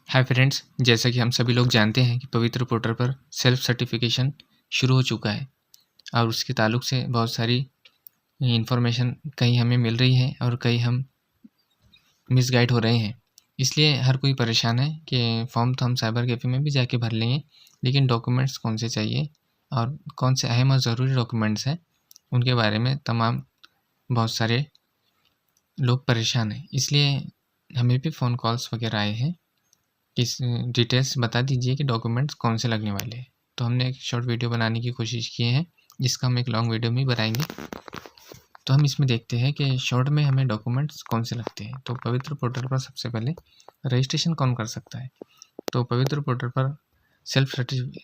Hi friends, जैसा कि हम सभी लोग जानते हैं कि पवित्र पोर्टल पर सेल्फ सर्टिफिकेशन शुरू हो चुका है और उसके ताल्लुक से बहुत सारी इन्फॉर्मेशन कहीं हमें मिल रही है और कहीं हम मिसगाइड हो रहे हैं। इसलिए हर कोई परेशान है कि फॉर्म तो हम साइबर कैफ़े में भी जाके भर लेंगे, लेकिन डॉक्यूमेंट्स कौन से चाहिए और कौन से अहम और ज़रूरी डॉक्यूमेंट्स हैं, उनके बारे में तमाम बहुत सारे लोग परेशान हैं। इसलिए हमें भी फ़ोन कॉल्स वगैरह आए हैं, किस डिटेल्स बता दीजिए कि डॉक्यूमेंट्स कौन से लगने वाले हैं। तो हमने एक शॉर्ट वीडियो बनाने की कोशिश की है, जिसका हम एक लॉन्ग वीडियो में बनाएंगे। तो हम इसमें देखते हैं कि शॉर्ट में हमें डॉक्यूमेंट्स कौन से लगते हैं। तो पवित्र पोर्टल पर सबसे पहले रजिस्ट्रेशन कौन कर सकता है। तो पवित्र पोर्टल पर सेल्फ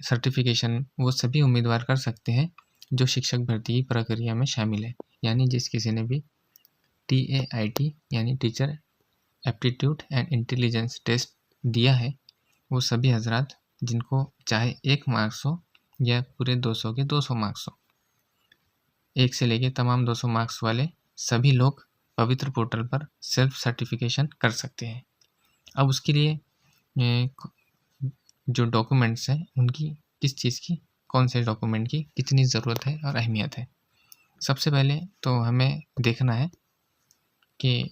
सर्टिफिकेशन वो सभी उम्मीदवार कर सकते हैं जो शिक्षक भर्ती की प्रक्रिया में शामिल है, यानी जिस किसी ने भी TAIT यानी teacher aptitude and intelligence test दिया है, वो सभी हजरात जिनको चाहे 1 मार्क्स हो या पूरे 200 के 200 मार्क्स हो, 1 से लेके तमाम 200 मार्क्स वाले सभी लोग पवित्र पोर्टल पर सेल्फ सर्टिफिकेशन कर सकते हैं। अब उसके लिए जो डॉक्यूमेंट्स हैं उनकी किस चीज़ की, कौन से डॉक्यूमेंट की कितनी ज़रूरत है और अहमियत है। सबसे पहले तो हमें देखना है कि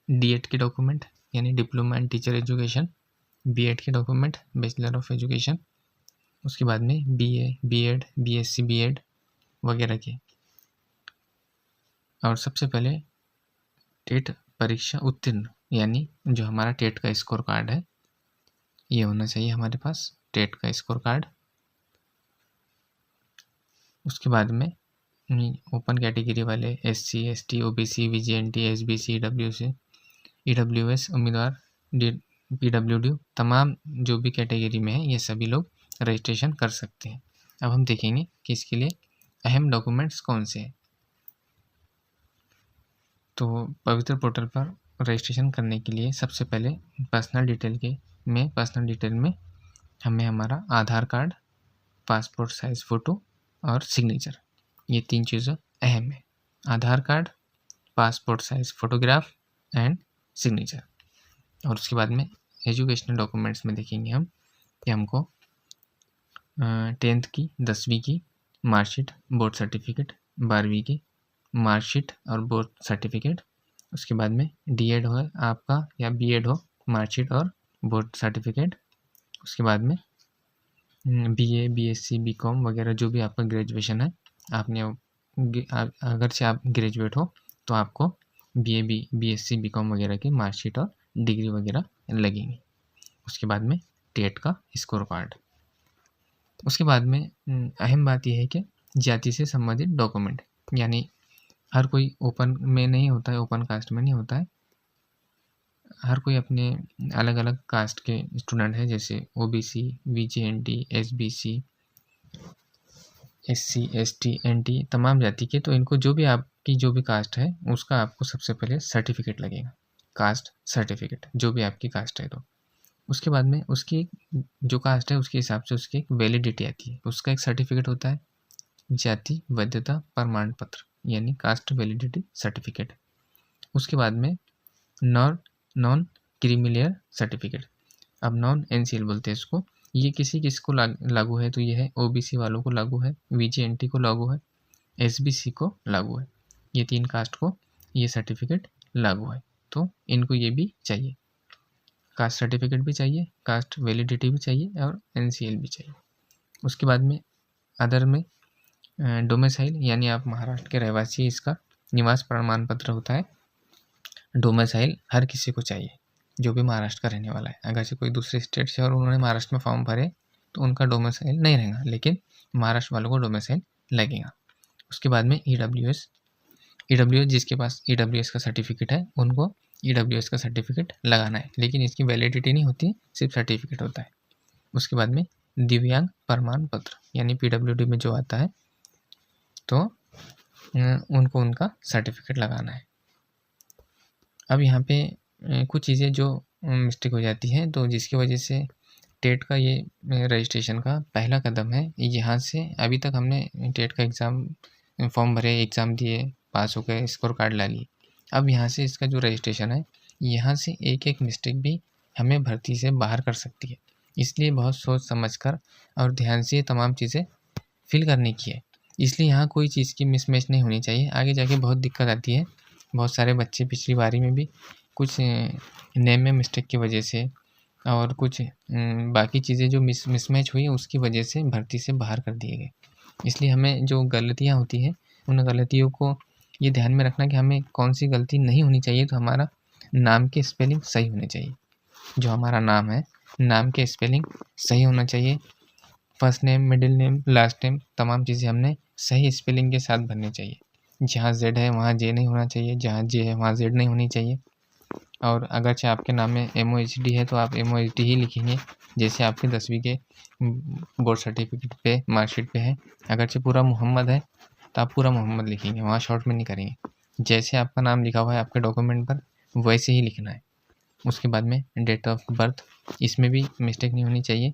D.Ed के डॉक्यूमेंट यानी diploma in teacher education, B.Ed के डॉक्यूमेंट बैचलर ऑफ एजुकेशन, उसके बाद में BA, B.Ed, BSc, B.Ed वगैरह के। और सबसे पहले टेट परीक्षा उत्तीर्ण यानी जो हमारा टेट का स्कोर कार्ड है, ये होना चाहिए हमारे पास, टेट का स्कोर कार्ड। उसके बाद में ओपन कैटेगरी वाले SC, ST, OBC, VGNT, SBC, EWS उम्मीदवार, PWD तमाम जो भी कैटेगरी में है, ये सभी लोग रजिस्ट्रेशन कर सकते हैं। अब हम देखेंगे कि इसके लिए अहम डॉक्यूमेंट्स कौन से हैं। तो पवित्र पोर्टल पर रजिस्ट्रेशन करने के लिए सबसे पहले पर्सनल डिटेल में हमें हमारा Aadhaar card, passport size photo और सिग्नेचर, ये 3 चीज़ें अहम है। Aadhaar card, passport size photograph and signature. और उसके बाद में एजुकेशनल डॉक्यूमेंट्स में देखेंगे हम कि हमको 10th की, 10वीं की मार्कशीट, बोर्ड सर्टिफिकेट, 12वीं की मार्कशीट और बोर्ड सर्टिफिकेट। उसके बाद में D.Ed हो आपका या B.Ed हो, मार्कशीट और बोर्ड सर्टिफिकेट। उसके बाद में BA, BSc, BCom वगैरह जो भी आपका ग्रेजुएशन है, आपने अगर से आप ग्रेजुएट हो तो आपको BA, BSc, BCom वगैरह की मार्कशीट और डिग्री वगैरह लगेंगी। उसके बाद में टेट का स्कोर कार्ड। उसके बाद में अहम बात यह है कि जाति से संबंधित डॉक्यूमेंट, यानी हर कोई ओपन में नहीं होता है, ओपन कास्ट में नहीं होता है। हर कोई अपने अलग अलग कास्ट के स्टूडेंट है, जैसे OBC, VGNT, SBC, SC, ST, NT तमाम जाति के। तो इनको जो भी आपकी जो भी कास्ट है उसका आपको सबसे पहले सर्टिफिकेट लगेगा, कास्ट सर्टिफिकेट, जो भी आपकी कास्ट है। तो उसके बाद में उसकी जो कास्ट है उसके हिसाब से उसकी एक वैलिडिटी आती है, उसका एक सर्टिफिकेट होता है, जाति वैधता प्रमाण पत्र यानी कास्ट वैलिडिटी सर्टिफिकेट। उसके बाद में नॉन क्रीमिलियर सर्टिफिकेट। अब नॉन NCL बोलते हैं इसको। ये किसी को लागू है तो ये है OBC वालों को लागू है, VGNT को लागू है, SBC को लागू है। ये 3 कास्ट को ये सर्टिफिकेट लागू है, तो इनको ये भी चाहिए, कास्ट सर्टिफिकेट भी चाहिए, कास्ट वैलिडिटी भी चाहिए और NCL भी चाहिए। उसके बाद में अदर में डोमिसाइल, यानी आप महाराष्ट्र के रहवासी, इसका निवास प्रमाण पत्र होता है। डोमिसाइल हर किसी को चाहिए जो भी महाराष्ट्र का रहने वाला है। अगर से कोई दूसरे स्टेट से और उन्होंने महाराष्ट्र में फॉर्म भरे तो उनका डोमिसाइल नहीं रहेगा, लेकिन महाराष्ट्र वालों को डोमिसाइल लगेगा। उसके बाद में EWS जिसके पास EWS का सर्टिफिकेट है उनको EWS का सर्टिफिकेट लगाना है, लेकिन इसकी वैलिडिटी नहीं होती, सिर्फ सर्टिफिकेट होता है। उसके बाद में दिव्यांग प्रमाण पत्र यानी PWD में जो आता है तो उनको उनका सर्टिफिकेट लगाना है। अब यहाँ पे कुछ चीज़ें जो मिस्टेक हो जाती हैं, तो जिसकी वजह से टेट का ये रजिस्ट्रेशन का पहला कदम है। यहाँ से अभी तक हमने टेट का एग्ज़ाम फॉर्म भरे, एग्ज़ाम दिए, पास हो गए, स्कोर कार्ड ला लिए। अब यहाँ से इसका जो रजिस्ट्रेशन है, यहाँ से एक एक मिस्टेक भी हमें भर्ती से बाहर कर सकती है। इसलिए बहुत सोच समझकर और ध्यान से ये तमाम चीज़ें फिल करने की है। इसलिए यहाँ कोई चीज़ की मिसमैच नहीं होनी चाहिए, आगे जाके बहुत दिक्कत आती है। बहुत सारे बच्चे पिछली बारी में भी कुछ नेम में मिस्टेक की वजह से और कुछ बाकी चीज़ें जो मिसमैच हुई उसकी वजह से भर्ती से बाहर कर दिए गए। इसलिए हमें जो गलतियाँ होती हैं उन गलतियों को ये ध्यान में रखना कि हमें कौन सी गलती नहीं होनी चाहिए। तो हमारा नाम के स्पेलिंग सही होने चाहिए। जो हमारा नाम है, नाम के स्पेलिंग सही होना चाहिए। First name, middle name, last name तमाम चीज़ें हमने सही स्पेलिंग के साथ भरनी चाहिए। जहाँ जेड है वहाँ जे नहीं होना चाहिए, जहाँ जे है वहाँ जेड नहीं होनी चाहिए। और अगरचे आपके नाम में MOHD है तो आप MOHD ही लिखेंगे, जैसे आपके 10वीं के बोर्ड सर्टिफिकेट पे, मार्कशीट पे है। अगरचे पूरा मोहम्मद है तो आप पूरा मोहम्मद लिखेंगे, वहाँ शॉर्ट में नहीं करेंगे। जैसे आपका नाम लिखा हुआ है आपके डॉक्यूमेंट पर वैसे ही लिखना है। उसके बाद में डेट ऑफ बर्थ, इसमें भी मिस्टेक नहीं होनी चाहिए।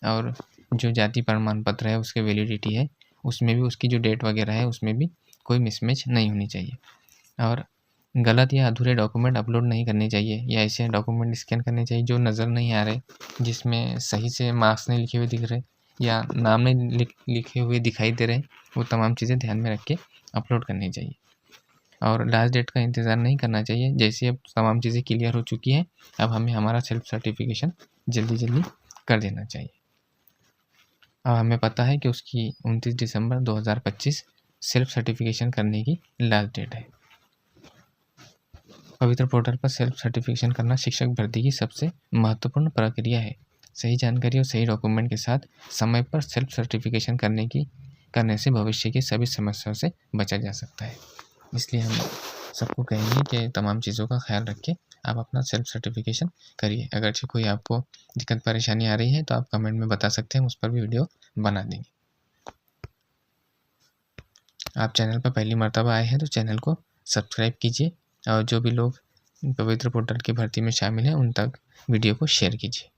और जो जाति प्रमाण पत्र है उसकी वैलिडिटी है, उसमें भी उसकी जो डेट वगैरह है उसमें भी कोई मिसमैच नहीं होनी चाहिए। और गलत या अधूरे डॉक्यूमेंट अपलोड नहीं करने चाहिए, या ऐसे डॉक्यूमेंट स्कैन करने चाहिए जो नज़र नहीं आ रहे, जिसमें सही से मार्क्स नहीं लिखे हुए दिख रहे या नाम नहीं लिखे हुए दिखाई दे रहे। वो तमाम चीज़ें ध्यान में रख के अपलोड करनी चाहिए। और लास्ट डेट का इंतज़ार नहीं करना चाहिए। जैसे अब तमाम चीज़ें क्लियर हो चुकी हैं, अब हमें हमारा सेल्फ सर्टिफिकेशन जल्दी कर देना चाहिए। अब हमें पता है कि उसकी 29 दिसंबर 2025 सेल्फ सर्टिफिकेशन करने की लास्ट डेट है। पवित्र पोर्टल पर सेल्फ सर्टिफिकेशन करना शिक्षक भर्ती की सबसे महत्वपूर्ण प्रक्रिया है। सही जानकारी और सही डॉक्यूमेंट के साथ समय पर सेल्फ सर्टिफिकेशन करने से भविष्य की सभी समस्याओं से बचा जा सकता है। इसलिए हम सबको कहेंगे कि तमाम चीज़ों का ख्याल रख के आप अपना सेल्फ सर्टिफिकेशन करिए। अगरचे कोई आपको दिक्कत परेशानी आ रही है तो आप कमेंट में बता सकते हैं, उस पर भी वीडियो बना देंगे। आप चैनल पर पहली मर्तबा आए हैं तो चैनल को सब्सक्राइब कीजिए और जो भी लोग पवित्र पोर्टल की भर्ती में शामिल हैं उन तक वीडियो को शेयर कीजिए।